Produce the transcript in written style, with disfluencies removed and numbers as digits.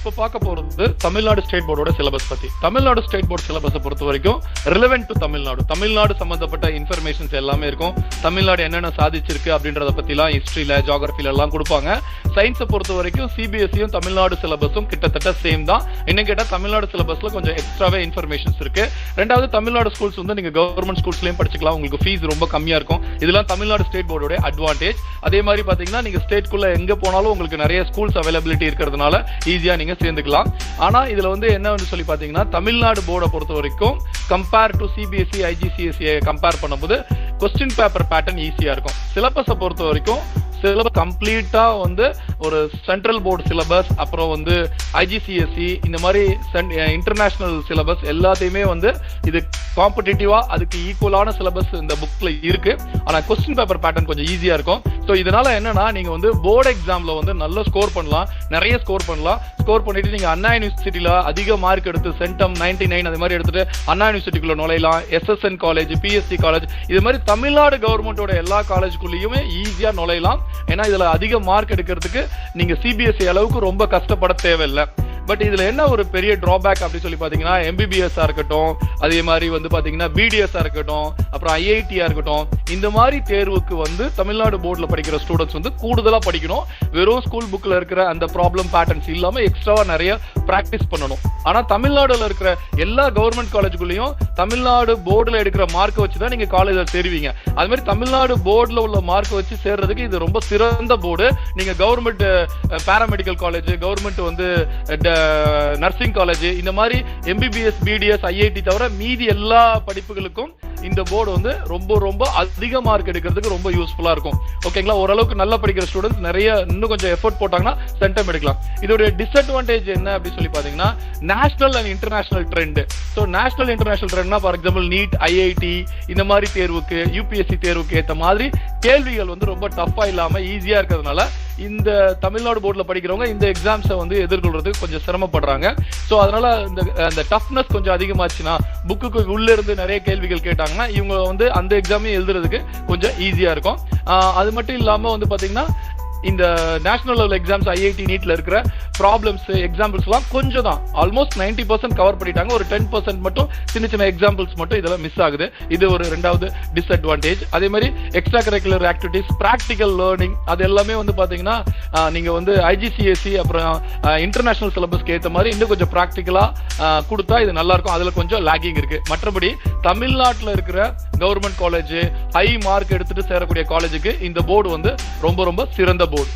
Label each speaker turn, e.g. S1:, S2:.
S1: இப்போ பார்க்க போறது தமிழ்நாடு ஸ்டேட் போர்டோட சிலபஸ் பத்தி. தமிழ்நாடு ஸ்டேட் போர்டு சிலபஸை பொறுத்த வரைக்கும் ரிலவென்ட் டு தமிழ்நாடு சம்பந்தப்பட்ட இன்ஃபர்மேஷன்ஸ் எல்லாமே இருக்கும். தமிழ்நாடு என்னென்ன சாதிச்சிருக்கு அப்படின்றத பத்திலாம் ஹிஸ்டரியில ஜியோகிராஃபில எல்லாம் கொடுப்பாங்க. சயின்ஸை பொறுத்த வரைக்கும் சிபிஎஸ்சியும் தமிழ்நாடு சிலபஸும் கிட்டத்தட்ட சேம் தான். என்ன கேட்டா தமிழ்நாடு சிலபஸ்ல கொஞ்சம் எக்ஸ்ட்ராவே இன்ஃபர்மேஷன்ஸ் இருக்கு. ரெண்டாவது தமிழ்நாடு ஸ்கூல்ஸ் வந்து நீங்க கவர்மெண்ட் ஸ்கூல்ஸ்லயும் படிச்சுக்கலாம். உங்களுக்கு ஃபீஸ் ரொம்ப கம்மியா இருக்கும். இதெல்லாம் தமிழ்நாடு ஸ்டேட் போர்டோட அட்வான்டேஜ். அதே மாதிரி பாத்தீங்கன்னா நீங்க ஸ்டேட்குள்ள எங்க போனாலும் உங்களுக்கு நிறைய ஸ்கூல்ஸ் அவைலபிலிட்டி இருக்கிறதுனால ஈஸியா நீங்க சேர்ந்துக்கலாம். ஆனா இதுல வந்து என்ன சொல்லி பாத்தீங்கன்னா தமிழ்நாடு போர்டை பொறுத்த வரைக்கும் கம்பேர் டு சிபிஎஸ்இ ஐஜிசிஎஸ்இ கம்பேர் பண்ணும்போது கொஸ்டின் பேப்பர் பேட்டர்ன் ஈஸியா இருக்கும். சிலபஸை பொறுத்த வரைக்கும் சிலபஸ் கம்ப்ளீட்டா வந்து ஒரு சென்ட்ரல் போர்டு சிலபஸ், அப்புறம் வந்து ஐஜிசிஎஸ்இ இந்த மாதிரி இன்டர்நேஷனல் சிலபஸ் எல்லாத்தையுமே வந்து இது காம்படிட்டிவா அதுக்கு ஈக்குவலான சிலபஸ் இந்த புக்ல இருக்கு. ஆனா கொஸ்டின் பேப்பர் பேட்டர்ன் கொஞ்சம் ஈஸியா இருக்கும். ஸோ இதனால என்னன்னா நீங்க வந்து போர்டு எக்ஸாம்ல வந்து நல்ல ஸ்கோர் பண்ணலாம், நிறைய ஸ்கோர் பண்ணலாம். ஸ்கோர் பண்ணிட்டு நீங்க அண்ணா யூனிவர்சிட்டியில அதிக மார்க் எடுத்து சென்டம் 99 அது மாதிரி எடுத்துட்டு அண்ணா யூனிவர்சிட்டிக்குள்ள நுழையலாம். எஸ்எஸ்என் காலேஜ், பிஎஸ்சி காலேஜ், இது மாதிரி தமிழ்நாடு கவர்மெண்டோட எல்லா காலேஜுக்குள்ளேயுமே ஈஸியா நுழையலாம். ஏன்னா இதுல அதிக மார்க் எடுக்கிறதுக்கு நீங்க சிபிஎஸ்இ அளவுக்கு ரொம்ப கஷ்டப்பட தேவையில்லை. பட் இதுல என்ன ஒரு பெரிய டிராபேக் அப்படி சொல்லி பாத்தீங்கன்னா எம்பிபிஎஸ்ஸா இருக்கட்டும், அதே மாதிரி வந்து பாத்தீங்கன்னா பிடிஎஸ்ஸா இருக்கட்டும், அப்புறம் ஐஐடியா இருக்கட்டும், இந்த மாதிரி தேர்வுக்கு வந்து தமிழ்நாடு போர்டுல படிக்கிற ஸ்டூடெண்ட்ஸ் வந்து கூடுதலா படிக்கணும். வெறும் ஸ்கூல் புக்ல இருக்கிற அந்த ப்ராப்ளம் பேட்டர்ன்ஸ் இல்லாம எக்ஸ்ட்ராவா நிறைய பிராக்டிஸ் பண்ணணும். ஆனா தமிழ்நாடுல இருக்கிற எல்லா கவர்மெண்ட் காலேஜுக்குள்ளேயும் தமிழ்நாடு போர்டுல எடுக்கிற மார்க்கை வச்சுதான் நீங்க காலேஜ்ல சேருவீங்க. அது மாதிரி தமிழ்நாடு போர்டுல உள்ள மார்க்கை வச்சு சேர்றதுக்கு இது ரொம்ப சிறந்த போர்டு. நீங்க கவர்மெண்ட் பாராமெடிக்கல் காலேஜ், கவர்மெண்ட் வந்து நர்சிங் காலேஜ், இந்த மாதிரி எம்பிபிஎஸ், பிடிஎஸ், ஐஐடி தவிர மீதி எல்லா படிப்புகளுக்கும் இந்த போர்டு வந்து ரொம்ப ரொம்ப அதிக மார்க் எடுக்கிறதுக்கு ரொம்ப யூஸ்ஃபுல்லா இருக்கும். ஓகேங்களா? ஓரளவுக்கு நல்லா படிக்கிற ஸ்டூடெண்ட்ஸ் நிறைய இன்னும் கொஞ்சம் எஃபோர்ட் போட்டாங்கன்னா சென்டம் எடுக்கலாம். இதோட டிஸ்அட்வான்டேஜ் என்ன அப்படி சொல்லி பாத்தீங்கன்னா national and international trend. So national international ட்ரெண்ட்னா ஃபார் எக்ஸாம்பிள் நீட், ஐஐடி இந்த மாதிரி தேர்வுக்கு, யூபிஎஸ்சி தேர்வுக்கு ஏற்ற மாதிரி கேள்விகள் வந்து ரொம்ப டஃபா இல்லாம ஈஸியா இருக்கிறதுனால இந்த தமிழ்நாடு போர்டில் படிக்கிறவங்க இந்த எக்ஸாம்ஸை வந்து எதிர்கொள்றதுக்கு கொஞ்சம் சிரமப்படுறாங்க. ஸோ அதனால இந்த டஃப்னஸ் கொஞ்சம் அதிகமாச்சுன்னா, புக்குக்கு உள்ள இருந்து நிறைய கேள்விகள் கேட்டாங்கன்னா இவங்க வந்து அந்த எக்ஸாமையும் எழுதுறதுக்கு கொஞ்சம் ஈஸியா இருக்கும். அது மட்டும் இல்லாம வந்து பாத்தீங்கன்னா இந்த நேஷனல் லெவல் எக்ஸாம்ஸ், ஐஐடி, நீட்ல இருக்கிற ப்ராப்ளம்ஸ், எக்ஸாம்பிள்ஸ் எல்லாம் கொஞ்சம் தான், ஆல்மோஸ்ட் 90% கவர் பண்ணிட்டாங்க. ஒரு 10% மட்டும் சின்ன சின்ன எக்ஸாம்பிள்ஸ் மட்டும் இதெல்லாம் மிஸ் ஆகுது. இது ஒரு ரெண்டாவது டிஸ்அட்வான்டேஜ். அதே மாதிரி extra curricular activities, practical learning, அது எல்லாமே வந்து பாத்தீங்கன்னா நீங்க வந்து ஐஜிசிஎஸ்சி அப்புறம் இன்டர்நேஷனல் சிலபஸ்க்கு ஏற்ற மாதிரி இன்னும் கொஞ்சம் பிராக்டிகலா கொடுத்தா இது நல்லா இருக்கும். அதுல கொஞ்சம் லேக்கிங் இருக்கு. மற்றபடி தமிழ்நாட்டில் இருக்கிற கவர்மெண்ட் காலேஜ், ஹை மார்க் எடுத்துட்டு சேரக்கூடிய காலேஜுக்கு இந்த போர்டு வந்து ரொம்ப ரொம்ப சிறந்த போர்டு.